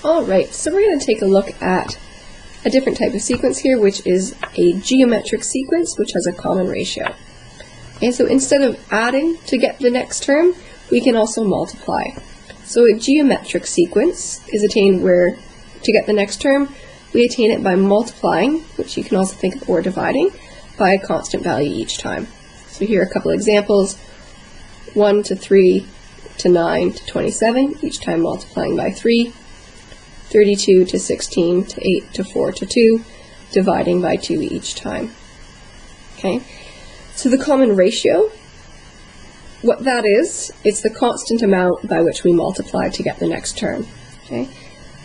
Alright, so we're going to take a look at a different type of sequence here, which is a geometric sequence which has a common ratio. And so instead of adding to get the next term, we can also multiply. So a geometric sequence is attained where, to get the next term, we attain it by multiplying, which you can also think of, or dividing, by a constant value each time. So here are a couple examples: 1 to 3 to 9 to 27, each time multiplying by 3. 32 to 16 to 8 to 4 to 2, dividing by 2 each time. Okay, so the common ratio, what that is, it's the constant amount by which we multiply to get the next term. Okay,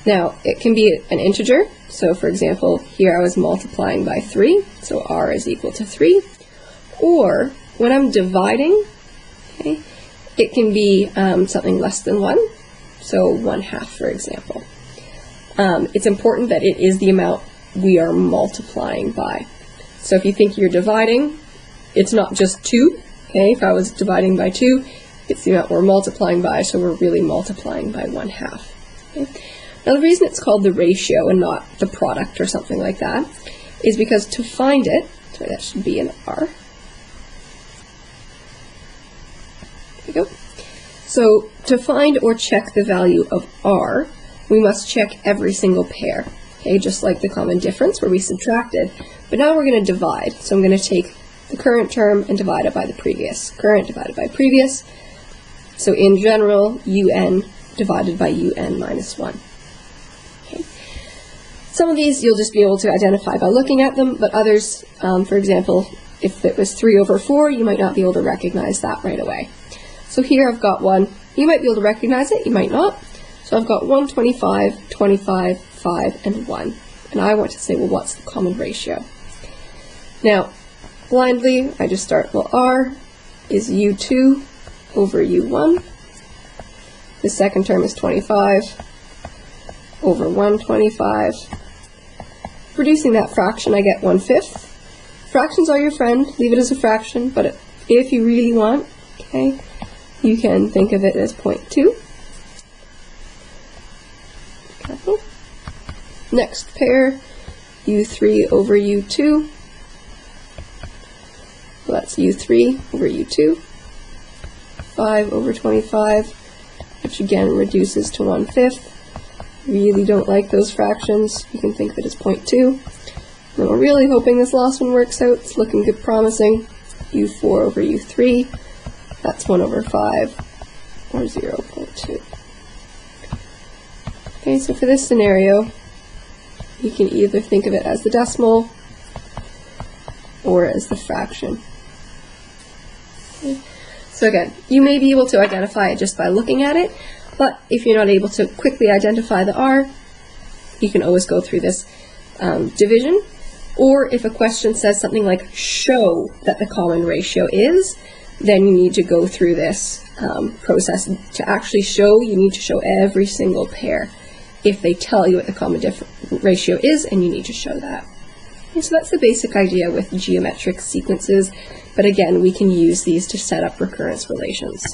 now it can be an integer, so for example here I was multiplying by 3, so r is equal to 3, or when I'm dividing, okay, it can be something less than 1, so 1/2 for example. It's important that it is the amount we are multiplying by. So if you think you're dividing, it's not just 2. Okay, if I was dividing by 2, it's the amount we're multiplying by, so we're really multiplying by 1/2. Okay? Now the reason it's called the ratio and not the product or something like that is because to find it, sorry, that should be an R. There we go. So to find or check the value of R, we must check every single pair, okay, just like the common difference where we subtracted. But now we're going to divide, so I'm going to take the current term and divide it by the previous. Current divided by previous, so in general, un divided by un minus 1. Okay. Some of these you'll just be able to identify by looking at them, but others, for example, if it was 3 over 4, you might not be able to recognize that right away. So here I've got one. You might be able to recognize it, you might not. So I've got 1, 25, 25, 5, and 1. And I want to say, well, what's the common ratio? Now, blindly, I just start, well, R is U2 over U1. The second term is 25 over 125. Reducing that fraction, I get 1/5. Fractions are your friend. Leave it as a fraction, but if you really want, okay, you can think of it as 0.2. Careful. Next pair, U3 over U2. Well, that's U3 over U2. 5 over 25, which again reduces to 1/5. Really don't like those fractions. You can think of it as 0.2. And we're really hoping this last one works out. It's looking good, promising. U4 over U3. That's 1 over 5, or 0.2. Okay, so for this scenario, you can either think of it as the decimal or as the fraction. Okay. So again, you may be able to identify it just by looking at it, but if you're not able to quickly identify the R, you can always go through this division. Or if a question says something like, show that the common ratio is, then you need to go through this process. To actually show, you need to show every single pair if they tell you what the common ratio is, and you need to show that. And so that's the basic idea with geometric sequences, but again, we can use these to set up recurrence relations.